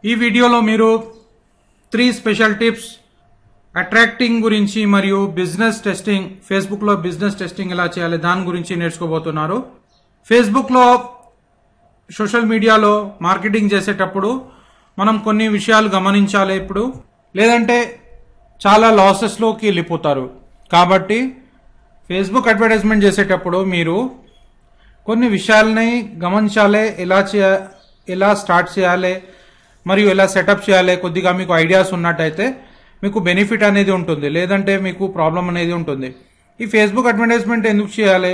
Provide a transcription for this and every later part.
ఈ వీడియోలో మీరు 3 స్పెషల్ టిప్స్ అట్రాక్టింగ్ గురించి మరియు బిజినెస్ టెస్టింగ్, ఫేస్బుక్ లో బిజినెస్ టెస్టింగ్ ఎలా చేయాలి దాని గురించి నేర్చుకోబోతున్నారు. ఫేస్బుక్ లో సోషల్ మీడియాలో మార్కెటింగ్ చేసేటప్పుడు మనం కొన్ని విషయాలు గమనించాలి. ఇప్పుడు లేదంటే చాలా లాసెస్ లోకి వెళ్ళిపోతారు. కాబట్టి ఫేస్బుక్ అడ్వర్టైజ్మెంట్ చేసేటప్పుడు మీరు కొన్ని విషయాలని గమనించాలి. ఎలా స్టార్ట్ చేయాలి మరియు ఎలా సెటప్ చేయాలి. కొద్దిగా మీకు ఐడియాస్ ఉన్నట్టయితే మీకు బెనిఫిట్ అనేది ఉంటుంది, లేదంటే మీకు ప్రాబ్లం అనేది ఉంటుంది. ఈ ఫేస్బుక్ అడ్వర్టైజ్మెంట్ ఎందుకు చేయాలి?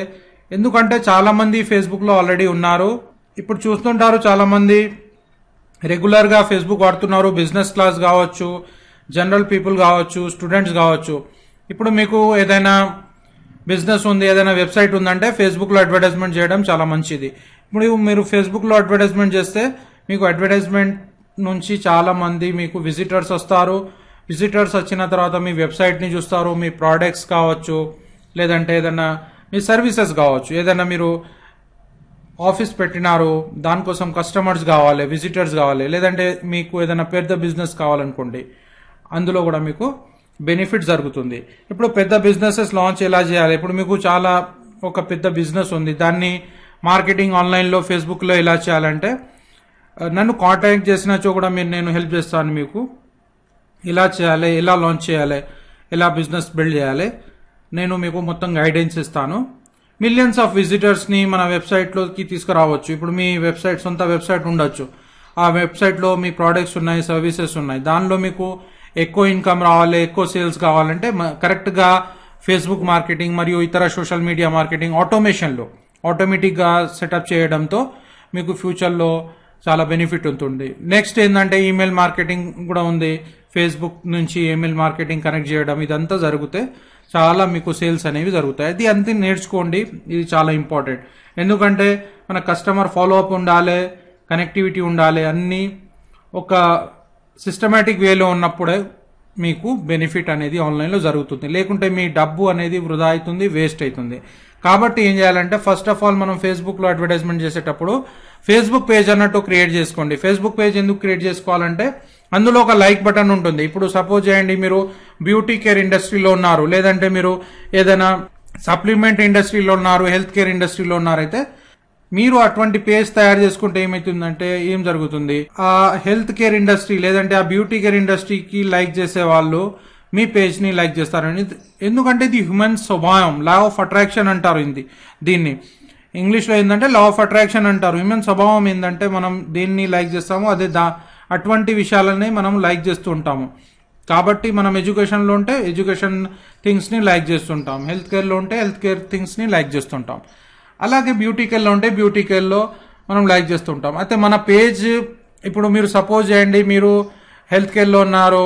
ఎందుకంటే చాలా మంది ఫేస్బుక్ లో ఆల్రెడీ ఉన్నారు. ఇప్పుడు చూస్తుంటారు, చాలా మంది రెగ్యులర్ గా ఫేస్బుక్ వాడుతున్నారు. బిజినెస్ క్లాస్ కావచ్చు, జనరల్ పీపుల్ కావచ్చు, స్టూడెంట్స్ కావచ్చు. ఇప్పుడు మీకు ఏదైనా బిజినెస్ ఉంది, ఏదైనా వెబ్సైట్ ఉందంటే ఫేస్బుక్ లో అడ్వర్టైజ్మెంట్ చేయడం చాలా మంచిది. ఇప్పుడు మీరు ఫేస్బుక్ లో అడ్వర్టైజ్మెంట్ చేస్తే మీకు అడ్వర్టైజ్మెంట్ నుంచి చాలా మంది మీకు విజిటర్స్ వస్తారు. విజిటర్స్ వచ్చిన తర్వాత మీ వెబ్సైట్ ని చూస్తారు. మీ ప్రోడక్ట్స్ కావచ్చు, లేదంటే ఏదైనా మీ సర్వీసెస్ కావచ్చు. ఏదైనా మీరు ఆఫీస్ పెట్టినారు, దానికోసం కస్టమర్స్ కావాలి, విజిటర్స్ కావాలి, లేదంటే మీకు ఏదైనా పెద్ద బిజినెస్ కావాలనుకోండి, అందులో కూడా మీకు బెనిఫిట్ జరుగుతుంది. ఇప్పుడు పెద్ద బిజినెసెస్ లాంచ్ ఎలా చేయాలి? ఇప్పుడు మీకు చాలా ఒక పెద్ద బిజినెస్ ఉంది, దాన్ని మార్కెటింగ్ ఆన్లైన్ లో ఫేస్బుక్ లో ఎలా చేయాలంటే నన్ను కాంటాక్ట్ చేసినచో కూడా నేను హెల్ప్ చేస్తాను. మీకు ఎలా చేయాలి, ఎలా లాంచ్ చేయాలి, ఎలా బిజినెస్ బిల్డ్ చేయాలి, నేను మీకు మొత్తం గైడెన్స్ ఇస్తాను. మిలియన్స్ ఆఫ్ విజిటర్స్ ని మన వెబ్సైట్ లోకి తీసుకురావచ్చు. ఇప్పుడు మీ వెబ్సైట్, సొంత వెబ్సైట్ ఉండొచ్చు. ఆ వెబ్సైట్ లో మీ ప్రోడక్ట్స్ ఉన్నాయి, సర్వీసెస్ ఉన్నాయి. దానిలో మీకు ఎక్కువ ఇన్కమ్ రావాలి, ఎక్కువ సేల్స్ కావాలంటే కరెక్ట్ గా ఫేస్బుక్ మార్కెటింగ్ మరియు ఇతర సోషల్ మీడియా మార్కెటింగ్ ఆటోమేషన్ లో ఆటోమేటిక్ గా సెటప్ చేయడంతో మీకు ఫ్యూచర్ లో చాలా బెనిఫిట్ ఉంటుంది. నెక్స్ట్ ఏంటంటే ఈమెయిల్ మార్కెటింగ్ కూడా ఉంది. ఫేస్బుక్ నుంచి ఈమెయిల్ మార్కెటింగ్ కనెక్ట్ చేయడం, ఇదంతా జరిగితే చాలా మీకు సేల్స్ అనేవి జరుగుతాయి. అది అంతే నేర్చుకోండి, ఇది చాలా ఇంపార్టెంట్. ఎందుకంటే మన కస్టమర్ ఫాలో అప్ ఉండాలి, కనెక్టివిటీ ఉండాలి, అన్ని ఒక సిస్టమేటిక్ వేలో ఉన్నప్పుడే మీకు బెనిఫిట్ అనేది ఆన్లైన్ లో జరుగుతుంది. లేకుంటే మీ డబ్బు అనేది వృధా అవుతుంది, వేస్ట్ అవుతుంది. కాబట్టి ఏం చేయాలంటే ఫస్ట్ ఆఫ్ ఆల్ మనం ఫేస్బుక్ లో అడ్వర్టైజ్మెంట్ చేసేటప్పుడు ఫేస్బుక్ పేజ్ అన్నట్టు క్రియేట్ చేసుకోండి. ఫేస్బుక్ పేజ్ ఎందుకు క్రియేట్ చేసుకోవాలంటే అందులో ఒక లైక్ బటన్ ఉంటుంది. ఇప్పుడు సపోజ్ చేయండి, మీరు బ్యూటీ కేర్ ఇండస్ట్రీలో ఉన్నారు, లేదంటే మీరు ఏదైనా సప్లిమెంట్ ఇండస్ట్రీలో ఉన్నారు, హెల్త్ కేర్ ఇండస్ట్రీలో ఉన్నారైతే మీరు అటువంటి పేజ్ తయారు చేసుకుంటే ఏమైతుందంటే ఏం జరుగుతుంది, ఆ హెల్త్ కేర్ ఇండస్ట్రీ లేదంటే ఆ బ్యూటీ కేర్ ఇండస్ట్రీకి లైక్ చేసే వాళ్ళు మీ పేజ్ ని లైక్ చేస్తారని. ఎందుకంటే ఇది హ్యూమన్ స్వభావం, లా ఆఫ్ అట్రాక్షన్ అంటారు దీన్ని. ఇంగ్లీష్ లో ఏంటంటే లా ఆఫ్ అట్రాక్షన్ అంటారు. హ్యూమన్ స్వభావం ఏంటంటే మనం దేన్ని లైక్ చేస్తామో అదే అటువంటి విషయాలని మనం లైక్ చేస్తూ ఉంటాము. కాబట్టి మనం ఎడ్యుకేషన్ లో ఉంటే ఎడ్యుకేషన్ థింగ్స్ ని లైక్ చేస్తుంటాం, హెల్త్ కేర్ లో ఉంటే హెల్త్ కేర్ థింగ్స్ ని లైక్ చేస్తుంటాం. అలాగే బ్యూటీ కేర్ లో ఉంటే బ్యూటీ కేర్ లో మనం లైక్ చేస్తుంటాం. అయితే మన పేజ్, ఇప్పుడు మీరు సపోజ్ చేయండి, మీరు హెల్త్ కేర్ లో ఉన్నారు,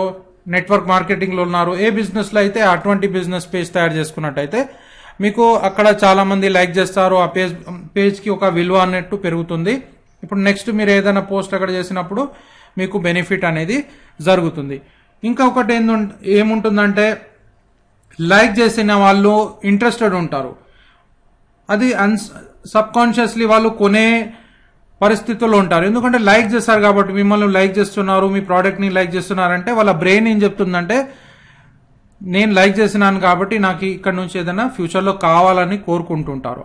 నెట్వర్క్ మార్కెటింగ్ లో ఉన్నారు, ఏ బిజినెస్ లో అయితే అటువంటి బిజినెస్ పేజ్ తయారు చేసుకున్నట్టయితే మీకు అక్కడ చాలా మంది లైక్ చేస్తారు. ఆ పేజ్ కి ఒక విలువ అన్నట్టు పెరుగుతుంది. ఇప్పుడు నెక్స్ట్ మీరు ఏదైనా పోస్ట్ అక్కడ చేసినప్పుడు మీకు బెనిఫిట్ అనేది జరుగుతుంది. ఇంకా ఒకటి ఏముంటుందంటే లైక్ చేసిన వాళ్ళు ఇంట్రెస్టెడ్ ఉంటారు. అది సబ్ కాన్షియస్లీ వాళ్ళు కొనే పరిస్థితుల్లో ఉంటారు. ఎందుకంటే లైక్ చేస్తారు కాబట్టి, మిమ్మల్ని లైక్ చేస్తున్నారు, మీ ప్రోడక్ట్ ని లైక్ చేస్తున్నారంటే వాళ్ళ బ్రెయిన్ ఏం చెప్తుందంటే నేను లైక్ చేసినాను కాబట్టి నాకు ఇక్కడ నుంచి ఏదైనా ఫ్యూచర్ లో కావాలని కోరుకుంటుంటారు.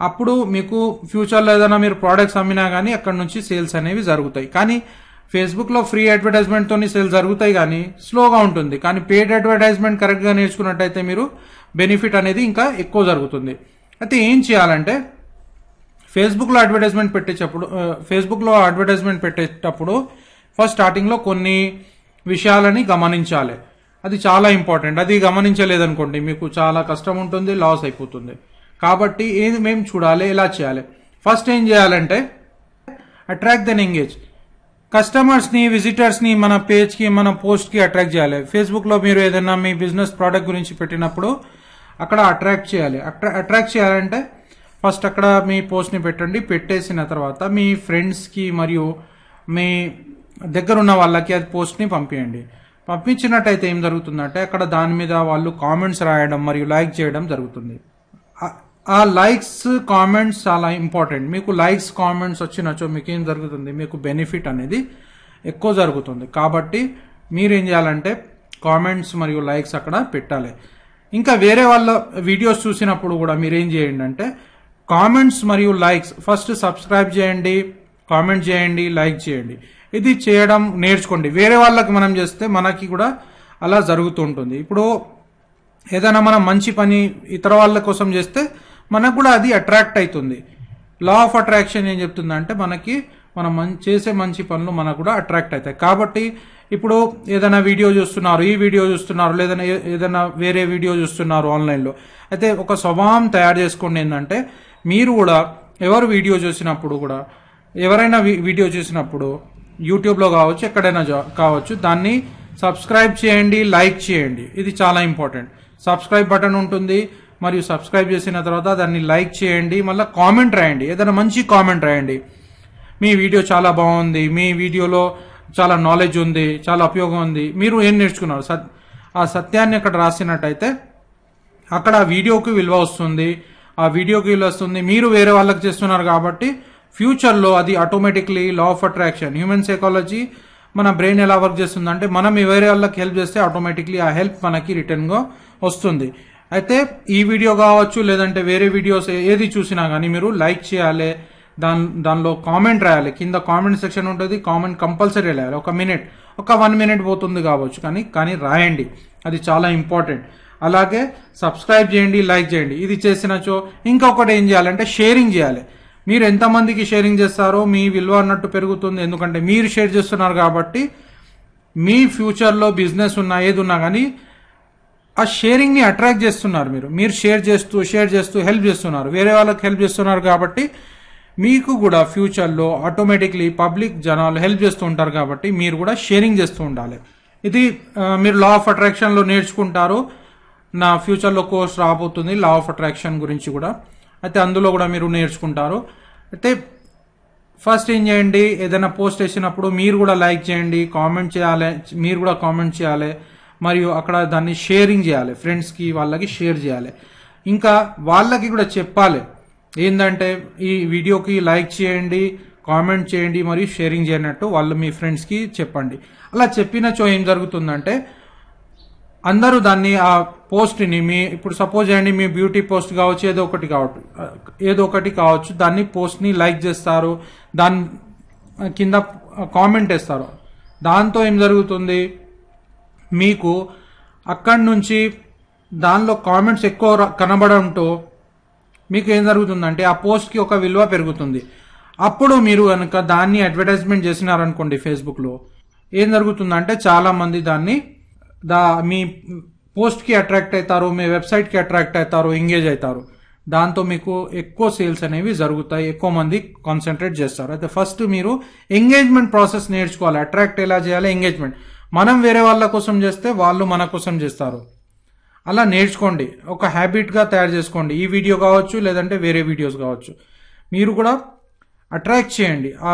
అప్పుడు మీకు ఫ్యూచర్ లో ఏదైనా మీరు ప్రోడక్ట్స్ అమ్మినా గానీ అక్కడ నుంచి సేల్స్ అనేవి జరుగుతాయి. కానీ ఫేస్బుక్ లో ఫ్రీ అడ్వర్టైజ్మెంట్ తోని సేల్స్ జరుగుతాయి, కానీ స్లోగా ఉంటుంది. కానీ పెయిడ్ అడ్వర్టైజ్మెంట్ కరెక్ట్ గా నేర్చుకున్నట్టయితే మీరు బెనిఫిట్ అనేది ఇంకా ఎక్కువ జరుగుతుంది. అయితే ఏం చేయాలంటే ఫేస్బుక్ లో అడ్వర్టైజ్మెంట్ పెట్టేటప్పుడు ఫస్ట్ స్టార్టింగ్ లో కొన్ని విషయాలని గమనించాలి. అది చాలా ఇంపార్టెంట్. అది గమనించలేదనుకోండి మీకు చాలా కష్టం ఉంటుంది, లాస్ అయిపోతుంది. కాబట్టి మేము చూడాలి, ఎలా చేయాలి. ఫస్ట్ ఏం చేయాలంటే అట్రాక్ట్ దెన్ ఎంగేజ్. కస్టమర్స్ ని, విజిటర్స్ ని మన పేజ్ కి, మన పోస్ట్ కి అట్రాక్ట్ చేయాలి. ఫేస్బుక్ లో మీరు ఏదైనా మీ బిజినెస్ ప్రోడక్ట్ గురించి పెట్టినప్పుడు అక్కడ అట్రాక్ట్ చేయాలి. అట్రాక్ట్ చేయాలంటే ఫస్ట్ అక్కడ మీ పోస్ట్ ని పెట్టండి. పెట్టేసిన తర్వాత మీ ఫ్రెండ్స్ కి మరియు మీ దగ్గర ఉన్న వాళ్ళకి అది పోస్ట్ ని పంపించండి. పంపించినట్టయితే ఏం జరుగుతుందంటే అక్కడ దాని మీద వాళ్ళు కామెంట్స్ రాయడం మరియు లైక్ చేయడం జరుగుతుంది. ఆ లైక్స్, కామెంట్స్ చాలా ఇంపార్టెంట్. మీకు లైక్స్, కామెంట్స్ వచ్చినచో మీకు ఏం జరుగుతుంది, మీకు బెనిఫిట్ అనేది ఎక్కువ జరుగుతుంది. కాబట్టి మీరేం చేయాలంటే కామెంట్స్ మరియు లైక్స్ అక్కడ పెట్టాలి. ఇంకా వేరే వాళ్ళ వీడియోస్ చూసినప్పుడు కూడా మీరేం చేయండి అంటే కామెంట్స్ మరియు లైక్స్ ఫస్ట్ సబ్స్క్రైబ్ చేయండి, కామెంట్ చేయండి, లైక్ చేయండి. ఇది చేయడం నేర్చుకోండి. వేరే వాళ్ళకి మనం చేస్తే మనకి కూడా అలా జరుగుతూ ఉంటుంది. ఇప్పుడు ఏదైనా మనం మంచి పని ఇతర వాళ్ళ కోసం చేస్తే మనకు కూడా అది అట్రాక్ట్ అవుతుంది. లా ఆఫ్ అట్రాక్షన్ ఏం చెప్తుందంటే మనకి మనం చేసే మంచి పనులు మనకు కూడా అట్రాక్ట్ అవుతాయి. కాబట్టి ఇప్పుడు ఏదైనా వీడియో చూస్తున్నారు, ఈ వీడియో చూస్తున్నారు, లేదా ఏదైనా వేరే వీడియో చూస్తున్నారు ఆన్లైన్లో, అయితే ఒక స్వభావం తయారు చేసుకోండి. ఏంటంటే మీరు కూడా ఎవరు వీడియో చూసినప్పుడు కూడా ఎవరైనా వీడియో చూసినప్పుడు యూట్యూబ్లో కావచ్చు, ఎక్కడైనా కావచ్చు, దాన్ని సబ్స్క్రైబ్ చేయండి, లైక్ చేయండి. ఇది చాలా ఇంపార్టెంట్. సబ్స్క్రైబ్ బటన్ ఉంటుంది, మరియు సబ్స్క్రైబ్ చేసిన తర్వాత దాన్ని లైక్ చేయండి, మళ్ళీ కామెంట్ రాయండి, ఏదైనా మంచి కామెంట్ రాయండి. మీ వీడియో చాలా బాగుంది, మీ వీడియోలో చాలా నాలెడ్జ్ ఉంది, చాలా ఉపయోగం ఉంది, మీరు ఏం నేర్చుకున్నారు, ఆ సత్యాన్ని అక్కడ రాసినట్టయితే అక్కడ ఆ వీడియోకి విలువ వస్తుంది, ఆ వీడియోకి విలువ వస్తుంది. మీరు వేరే వాళ్ళకి చేస్తున్నారు కాబట్టి ఫ్యూచర్లో అది automatically law of attraction, human psychology, మన బ్రెయిన్ ఎలా వర్క్ చేస్తుందంటే మనం వేరే వాళ్ళకి హెల్ప్ చేస్తే ఆటోమేటిక్లీ ఆ హెల్ప్ మనకి రిటర్న్గా వస్తుంది. అయితే ఈ వీడియో కావచ్చు, లేదంటే వేరే వీడియోస్ ఏది చూసినా కానీ మీరు లైక్ చేయాలి, దానిలో కామెంట్ రాయాలి. కింద కామెంట్ సెక్షన్ ఉంటుంది, కామెంట్ కంపల్సరీ రాయాలి. ఒక 1 మినిట్ పోతుంది కావచ్చు, కానీ రాయండి, అది చాలా ఇంపార్టెంట్. అలాగే సబ్స్క్రైబ్ చేయండి, లైక్ చేయండి. ఇది చేసినచో ఇంకొకటి ఏం చేయాలంటే షేరింగ్ చేయాలి. మీరు ఎంతమందికి షేరింగ్ చేస్తారో మీ విలువ అన్నట్టు పెరుగుతుంది. ఎందుకంటే మీరు షేర్ చేస్తున్నారు కాబట్టి మీ ఫ్యూచర్లో బిజినెస్ ఉన్నా ఏది ఉన్నా కానీ ఆ షేరింగ్ ని అట్రాక్ట్ చేస్తున్నారు. మీరు షేర్ చేస్తూ హెల్ప్ చేస్తున్నారు, వేరే వాళ్ళకి హెల్ప్ చేస్తున్నారు. కాబట్టి మీకు కూడా ఫ్యూచర్లో ఆటోమేటిక్లీ పబ్లిక్ జనాలు హెల్ప్ చేస్తూ ఉంటారు. కాబట్టి మీరు కూడా షేరింగ్ చేస్తూ ఉండాలి. ఇది మీరు లా ఆఫ్ అట్రాక్షన్ లో నేర్చుకుంటారు. నా ఫ్యూచర్లో కోర్స్ రాబోతుంది లా ఆఫ్ అట్రాక్షన్ గురించి కూడా, అయితే అందులో కూడా మీరు నేర్చుకుంటారు. అయితే ఫస్ట్ ఏం చేయండి, ఏదైనా పోస్ట్ చేసినప్పుడు మీరు కూడా లైక్ చేయండి, కామెంట్ చేయాలి, మీరు కూడా కామెంట్ చేయాలి, మరియు అక్కడ దాన్ని షేరింగ్ చేయాలి, ఫ్రెండ్స్కి వాళ్ళకి షేర్ చేయాలి. ఇంకా వాళ్ళకి కూడా చెప్పాలి ఏంటంటే ఈ వీడియోకి లైక్ చేయండి, కామెంట్ చేయండి, మరియు షేరింగ్ చేయనట్టు వాళ్ళు మీ ఫ్రెండ్స్కి చెప్పండి. అలా చెప్పినచో ఏం జరుగుతుందంటే అందరూ దాన్ని ఆ పోస్ట్ని ఇప్పుడు సపోజ్ చేయండి మీ బ్యూటీ పోస్ట్ కావచ్చు, ఏదో ఒకటి కావచ్చు, దాన్ని పోస్ట్ని లైక్ చేస్తారు, దాని కింద కామెంట్ వేస్తారు. దాంతో ఏం జరుగుతుంది, మీకు అక్కడి నుంచి దానిలో కామెంట్స్ ఎక్కువ కనబడంతో మీకు ఏం జరుగుతుందంటే ఆ పోస్ట్కి ఒక విలువ పెరుగుతుంది. అప్పుడు మీరు కనుక దాన్ని అడ్వర్టైజ్మెంట్ చేసినారనుకోండి ఫేస్బుక్లో, ఏం జరుగుతుందంటే చాలా మంది దాన్ని మీ పోస్ట్కి అట్రాక్ట్ అవుతారు, మీ వెబ్సైట్కి అట్రాక్ట్ అవుతారు, ఎంగేజ్ అవుతారు. దాంతో మీకు ఎక్కువ సేల్స్ అనేవి జరుగుతాయి, ఎక్కువ మంది కాన్సన్ట్రేట్ చేస్తారు. అయితే ఫస్ట్ మీరు ఎంగేజ్మెంట్ ప్రాసెస్ నేర్చుకోవాలి. అట్రాక్ట్ ఎలా చేయాలి, ఎంగేజ్మెంట్. మనం వేరే వాళ్ళ కోసం చేస్తే వాళ్ళు మన కోసం చేస్తారు. అలా నేర్చుకోండి, ఒక హ్యాబిట్గా తయారు చేసుకోండి. ఈ వీడియో కావచ్చు, లేదంటే వేరే వీడియోస్ కావచ్చు, మీరు కూడా అట్రాక్ట్ చేయండి, ఆ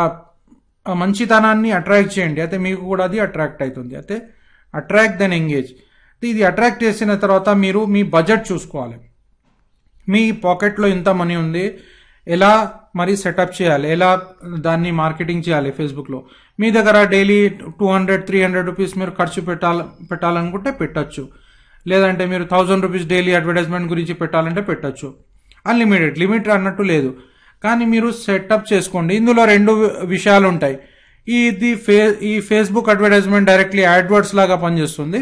మంచితనాన్ని అట్రాక్ట్ చేయండి. అయితే మీకు కూడా అది అట్రాక్ట్ అవుతుంది. అయితే అట్రాక్ట్ దెన్ ఎంగేజ్. ఇది అట్రాక్ట్ చేసిన తర్వాత మీరు మీ బడ్జెట్ చూసుకోవాలి. మీ పాకెట్లో ఎంత మనీ ఉంది, ఎలా మరి సెటప్ చేయాలి, ఎలా దాన్ని మార్కెటింగ్ చేయాలి ఫేస్బుక్లో. మీ దగ్గర డైలీ 200-300 రూపీస్ మీరు ఖర్చు పెట్టాలనుకుంటే పెట్టచ్చు, లేదంటే మీరు 1000 రూపీస్ డైలీ అడ్వర్టైజ్మెంట్ గురించి పెట్టాలంటే పెట్టచ్చు. అన్లిమిటెడ్, లిమిట్ అన్నట్టు లేదు. కానీ మీరు సెటప్ చేసుకోండి. ఇందులో 2 విషయాలు ఉంటాయి. ఈ ఫేస్బుక్ అడ్వర్టైజ్మెంట్ డైరెక్ట్లీ యాడ్వర్డ్స్ లాగా పనిచేస్తుంది.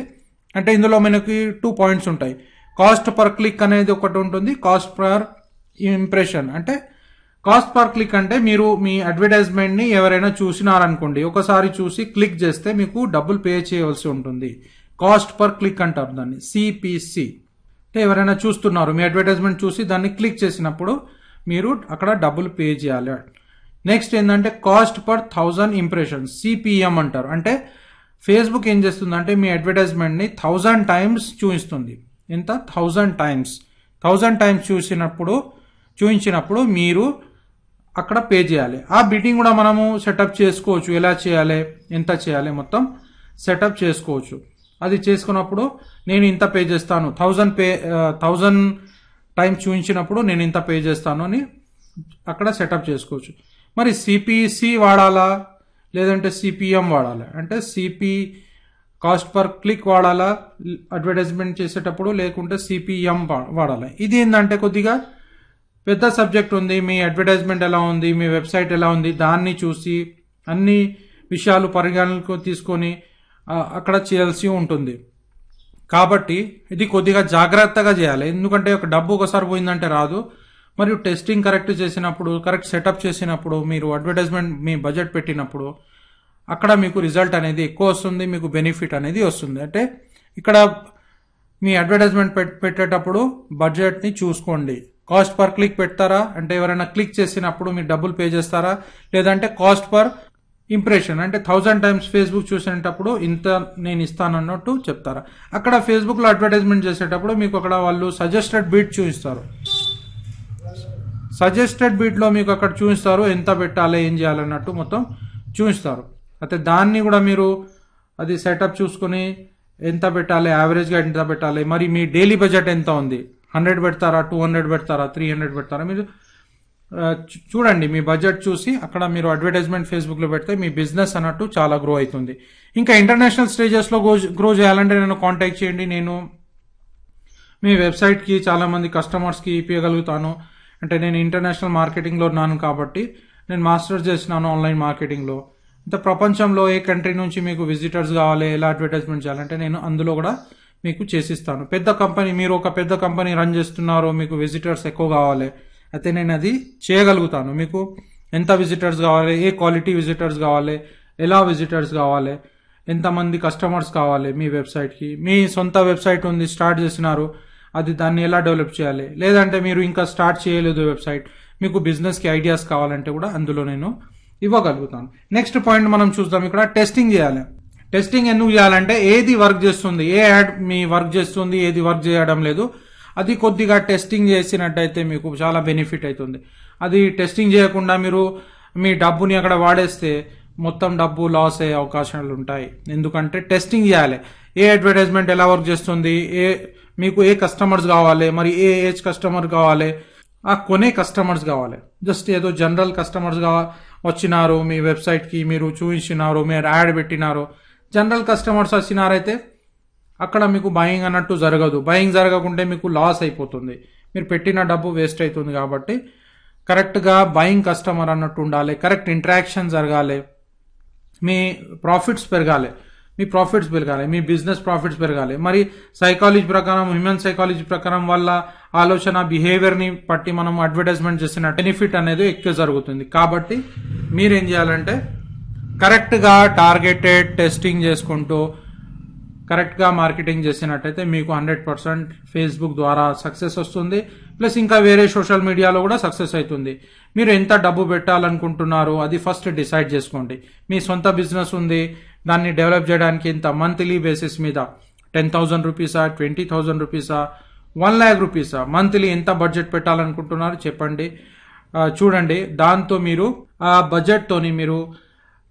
అంటే ఇందులో మనకి 2 పాయింట్స్ ఉంటాయి. కాస్ట్ పర్ క్లిక్ అనేది ఒకటి ఉంటుంది, కాస్ట్ పర్ ఇంప్రెషన్. అంటే కాస్ట్ పర్ క్లిక్ అంటే మీరు మీ అడ్వర్టైజ్మెంట్ ని ఎవరైనా చూసినారనుకోండి, ఒకసారి చూసి క్లిక్ చేస్తే మీకు డబ్బులు పే చేయవలసి ఉంటుంది. కాస్ట్ పర్ క్లిక్ అంటారు దాన్ని, సిపిసి. అంటే ఎవరైనా చూస్తున్నారు, మీ అడ్వర్టైజ్మెంట్ చూసి దాన్ని క్లిక్ చేసినప్పుడు మీరు అక్కడ డబ్బులు పే చేయాలి. నెక్స్ట్ ఏంటంటే కాస్ట్ పర్ 1000 ఇంప్రెషన్స్, సిపిఎం అంటారు. అంటే ఫేస్బుక్ ఏం చేస్తుందంటే మీ అడ్వర్టైజ్మెంట్ ని 1000 టైమ్స్ చూపిస్తుంది. ఎంత? 1000 టైమ్స్. 1000 టైమ్స్ చూపించినప్పుడు మీరు అక్కడ పే చేయాలి. ఆ బిడ్డింగ్ కూడా మనము సెటప్ చేసుకోవచ్చు. ఎలా చేయాలి, ఎంత చేయాలి, మొత్తం సెటప్ చేసుకోవచ్చు. అది చేసుకున్నప్పుడు నేను ఇంత పే చేస్తాను, 1000 టైమ్స్ చూపించినప్పుడు నేను ఇంత పే చేస్తాను అని అక్కడ సెటప్ చేసుకోవచ్చు. మరి సిపిసి వాడాలా, లేదంటే సిపిఎం వాడాలి. అంటే కాస్ట్ పర్ క్లిక్ వాడాలా అడ్వర్టైజ్మెంట్ చేసేటప్పుడు, లేకుంటే సిపిఎం వాడాలి. ఇది ఏంటంటే కొద్దిగా పెద్ద సబ్జెక్ట్ ఉంది. మీ అడ్వర్టైజ్మెంట్ ఎలా ఉంది, మీ వెబ్సైట్ ఎలా ఉంది, దాన్ని చూసి అన్ని విషయాలు పరిగణనకు తీసుకొని అక్కడ చేయాల్సి ఉంటుంది. కాబట్టి ఇది కొద్దిగా జాగ్రత్తగా చేయాలి. ఎందుకంటే ఒక డబ్బు ఒకసారి పోయిందంటే రాదు. మరియు టెస్టింగ్ కరెక్ట్ చేసినప్పుడు, కరెక్ట్ సెటప్ చేసినప్పుడు, మీరు అడ్వర్టైజ్మెంట్ మీ బడ్జెట్ పెట్టినప్పుడు అక్కడ మీకు రిజల్ట్ అనేది ఎక్కువ వస్తుంది, మీకు బెనిఫిట్ అనేది వస్తుంది. అంటే ఇక్కడ మీ అడ్వర్టైజ్మెంట్ పెట్టేటప్పుడు బడ్జెట్ని చూసుకోండి. కాస్ట్ పర్ క్లిక్ పెడతారా అంటే ఎవరైనా క్లిక్ చేసినప్పుడు మీరు డబ్బులు పే చేస్తారా, లేదంటే కాస్ట్ పర్ ఇంప్రెషన్ అంటే 1000 times ఫేస్బుక్ చూసేటప్పుడు ఇంత నేను ఇస్తానన్నట్టు చెప్తారా. అక్కడ ఫేస్బుక్లో అడ్వర్టైజ్మెంట్ చేసేటప్పుడు మీకు అక్కడ వాళ్ళు సజెస్టెడ్ బీట్ చూపిస్తారు. సజెస్టెడ్ బీట్లో మీకు అక్కడ చూపిస్తారు ఎంత పెట్టాలి, ఏం చేయాలన్నట్టు మొత్తం చూపిస్తారు. అయితే దాన్ని కూడా మీరు అది సెటప్ చూసుకుని ఎంత పెట్టాలి, యావరేజ్గా ఎంత పెట్టాలి, మరి మీ డైలీ బడ్జెట్ ఎంత ఉంది, 100 పెడతారా, 200 పెడతారా, 300 పెడతారా, మీరు చూడండి. మీ బడ్జెట్ చూసి అక్కడ మీరు అడ్వర్టైజ్మెంట్ ఫేస్బుక్లో పెడితే మీ బిజినెస్ అన్నట్టు చాలా గ్రో అవుతుంది. ఇంకా ఇంటర్నేషనల్ స్టేజెస్లో గ్రో చేయాలంటే నన్ను కాంటాక్ట్ చేయండి. నేను మీ వెబ్సైట్కి చాలామంది కస్టమర్స్కి ఇప్పించగలుగుతాను. అంటే నేను ఇంటర్నేషనల్ మార్కెటింగ్లో ఉన్నాను కాబట్టి నేను మాస్టర్స్ చేసినాను ఆన్లైన్ మార్కెటింగ్లో. అంటే ప్రపంచంలో ఏ కంట్రీ నుంచి మీకు విజిటర్స్ కావాలి, ఎలా అడ్వర్టైజ్మెంట్ చేయాలంటే నేను అందులో కూడా మీకు చేసిస్తాను. పెద్ద కంపెనీ, మీరు ఒక పెద్ద కంపెనీ రన్ చేస్తున్నారో, మీకు విజిటర్స్ ఎక్కువ కావాలి, అయితే నేను అది చేయగలుగుతాను. మీకు ఎంత విజిటర్స్ కావాలి, ఏ క్వాలిటీ విజిటర్స్ కావాలి, ఎలా విజిటర్స్ కావాలి, ఎంతమంది కస్టమర్స్ కావాలి మీ వెబ్సైట్కి. మీ సొంత వెబ్సైట్ ఉంది, స్టార్ట్ చేసినారు, అది దాన్ని ఎలా డెవలప్ చేయాలి, లేదంటే మీరు ఇంకా స్టార్ట్ చేయలేదు వెబ్సైట్, మీకు బిజినెస్కి ఐడియాస్ కావాలంటే కూడా అందులో నేను ఇవ్వగలుగుతాను. నెక్స్ట్ పాయింట్ మనం చూద్దాం. ఇక్కడ టెస్టింగ్ చేయాలి. టెస్టింగ్ ఎందుకు చేయాలంటే ఏది వర్క్ చేస్తుంది, ఏ యాడ్ మీ వర్క్ చేస్తుంది, ఏది వర్క్ చేయడం లేదు, అది కొద్దిగా టెస్టింగ్ చేసినట్టయితే మీకు చాలా బెనిఫిట్ అవుతుంది. అది టెస్టింగ్ చేయకుండా మీరు మీ డబ్బుని అక్కడ వాడేస్తే మొత్తం డబ్బు లాస్ అయ్యే అవకాశాలు ఉంటాయి. ఎందుకంటే టెస్టింగ్ చేయాలి. ఏ అడ్వర్టైజ్మెంట్ ఎలా వర్క్ చేస్తుంది, మీకు ఏ కస్టమర్స్ కావాలి, మరి ఏ ఏజ్ కస్టమర్ కావాలి, ఆ కొనే కస్టమర్స్ కావాలి. జస్ట్ ఏదో జనరల్ కస్టమర్స్ వచ్చినారు మీ వెబ్సైట్కి, మీరు చూపించినారు, మీరు యాడ్ పెట్టినారు, జనరల్ కస్టమర్స్ వచ్చినారైతే అక్కడ మీకు బయింగ్ అన్నట్టు జరగదు. బయింగ్ జరగకుంటే మీకు లాస్ అయిపోతుంది, మీరు పెట్టిన డబ్బు వేస్ట్ అవుతుంది. కాబట్టి కరెక్ట్గా బయింగ్ కస్టమర్ అన్నట్టు ఉండాలి, కరెక్ట్ ఇంటరాక్షన్ జరగాలి, మీ ప్రాఫిట్స్ పెరగాలి, మీ బిజినెస్ ప్రాఫిట్స్ పెరగాలి. మరి సైకాలజీ ప్రకారం, హ్యూమన్ సైకాలజీ ప్రకారం వాళ్ళ ఆలోచన బిహేవియర్ని బట్టి మనం అడ్వర్టైజ్మెంట్ చేసిన బెనిఫిట్ అనేది ఎక్కువ జరుగుతుంది. కాబట్టి మీరేం చేయాలంటే కరెక్ట్గా టార్గెటెడ్ టెస్టింగ్ చేసుకుంటూ కరెక్ట్గా మార్కెటింగ్ చేసినట్టయితే మీకు 100% ఫేస్బుక్ ద్వారా సక్సెస్ వస్తుంది. ప్లస్ ఇంకా వేరే సోషల్ మీడియాలో కూడా సక్సెస్ అవుతుంది. మీరు ఎంత డబ్బు పెట్టాలనుకుంటున్నారో అది ఫస్ట్ డిసైడ్ చేసుకోండి. మీ సొంత బిజినెస్ ఉంది, దాన్ని డెవలప్ చేయడానికి ఇంత మంత్లీ బేసిస్ మీద 10,000 రూపీసా, 20,000 రూపీసా, 1 lakh రూపీసా, మంత్లీ ఎంత బడ్జెట్ పెట్టాలనుకుంటున్నారు చెప్పండి. చూడండి, దాంతో మీరు ఆ బడ్జెట్తోని మీరు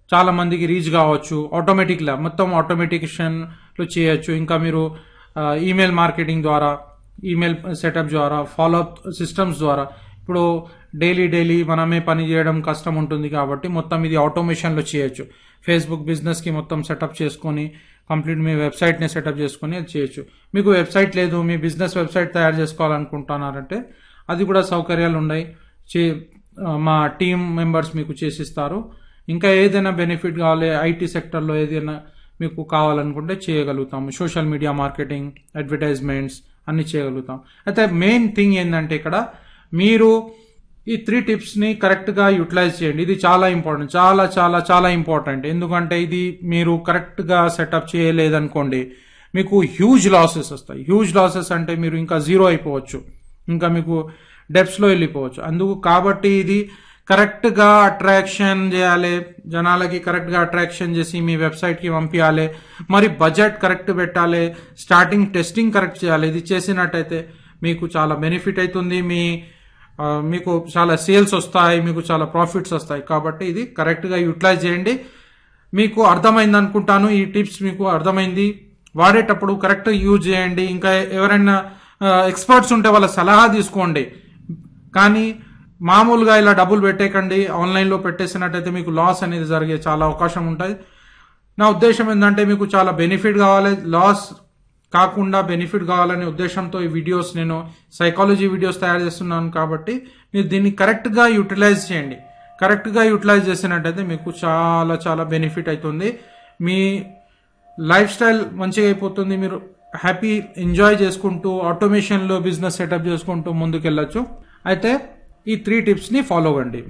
చాలా మందికి రీచ్ కావచ్చు. ఆటోమేటిక్గా మొత్తం ఆటోమేటికేషన్లో చేయొచ్చు. ఇంకా మీరు ఈమెయిల్ మార్కెటింగ్ ద్వారా, ఈమెయిల్ సెటప్ ద్వారా, ఫాలోఅప్ సిస్టమ్స్ ద్వారా, ఇప్పుడు డైలీ మనమే పని చేయడం కష్టం ఉంటుంది కాబట్టి మొత్తం ఇది ఆటోమేషన్లో చేయొచ్చు. ఫేస్బుక్ బిజినెస్కి మొత్తం సెటప్ చేసుకొని కంప్లీట్ మీ వెబ్సైట్ని సెటప్ చేసుకొని అది చేయొచ్చు. మీకు వెబ్సైట్ లేదు, మీ బిజినెస్ వెబ్సైట్ తయారు చేసుకోవాలనుకుంటున్నారంటే అది కూడా సౌకర్యాలు ఉన్నాయి. మా టీం మెంబర్స్ మీకు చేసిస్తారు. ఇంకా ఏదైనా బెనిఫిట్ కావాలి, ఐటీ సెక్టర్లో ఏదైనా మీకు కావాలనుకుంటే చేయగలుగుతాము. సోషల్ మీడియా మార్కెటింగ్, అడ్వర్టైజ్మెంట్స్ అన్ని చేయగలుగుతాం. అయితే మెయిన్ థింగ్ ఏంటంటే ఇక్కడ మీరు ఈ 3 టిప్స్ని కరెక్ట్గా యూటిలైజ్ చేయండి. ఇది చాలా ఇంపార్టెంట్, చాలా చాలా చాలా ఇంపార్టెంట్. ఎందుకంటే ఇది మీరు కరెక్ట్గా సెటప్ చేయలేదనుకోండి మీకు హ్యూజ్ లాసెస్ వస్తాయి. హ్యూజ్ లాసెస్ అంటే మీరు ఇంకా జీరో అయిపోవచ్చు, ఇంకా మీకు డెప్స్లో వెళ్ళిపోవచ్చు. అందుకు కాబట్టి ఇది కరెక్ట్గా అట్రాక్షన్ చేయాలి, జనాలకి కరెక్ట్గా అట్రాక్షన్ చేసి మీ వెబ్సైట్కి పంపించాలి. మరి బడ్జెట్ కరెక్ట్ పెట్టాలి, స్టార్టింగ్ టెస్టింగ్ కరెక్ట్ చేయాలి. ఇది చేసినట్టయితే మీకు చాలా బెనిఫిట్ అవుతుంది, మీకు చాలా సేల్స్ వస్తాయి, మీకు చాలా ప్రాఫిట్స్ వస్తాయి. కాబట్టి ఇది కరెక్ట్గా యూటిలైజ్ చేయండి. మీకు అర్థమైంది అనుకుంటాను, ఈ టిప్స్ మీకు అర్థమైంది. వాడేటప్పుడు కరెక్ట్గా యూజ్ చేయండి. ఇంకా ఎవరైనా ఎక్స్పర్ట్స్ ఉంటే వాళ్ళ సలహా తీసుకోండి. కానీ మామూలుగా ఇలా డబ్బులు పెట్టేకండి. ఆన్లైన్లో పెట్టేసినట్టయితే మీకు లాస్ అనేది జరిగే చాలా అవకాశం ఉంటుంది. నా ఉద్దేశం ఏంటంటే మీకు చాలా బెనిఫిట్ కావాలి, లాస్ కాకుండా బెనిఫిట్ కావాలనే ఉద్దేశంతో ఈ వీడియోస్ నేను సైకాలజీ వీడియోస్ తయారు చేస్తున్నాను. కాబట్టి మీరు దీన్ని కరెక్ట్గా యూటిలైజ్ చేయండి. కరెక్ట్గా యూటిలైజ్ చేసినట్టయితే మీకు చాలా చాలా బెనిఫిట్ అవుతుంది. మీ లైఫ్ స్టైల్ మంచిగా అయిపోతుంది. మీరు హ్యాపీ ఎంజాయ్ చేసుకుంటూ ఆటోమేషన్లో బిజినెస్ సెటప్ చేసుకుంటూ ముందుకెళ్ళచ్చు. అయితే ఈ 3 టిప్స్ని ఫాలో అవ్వండి.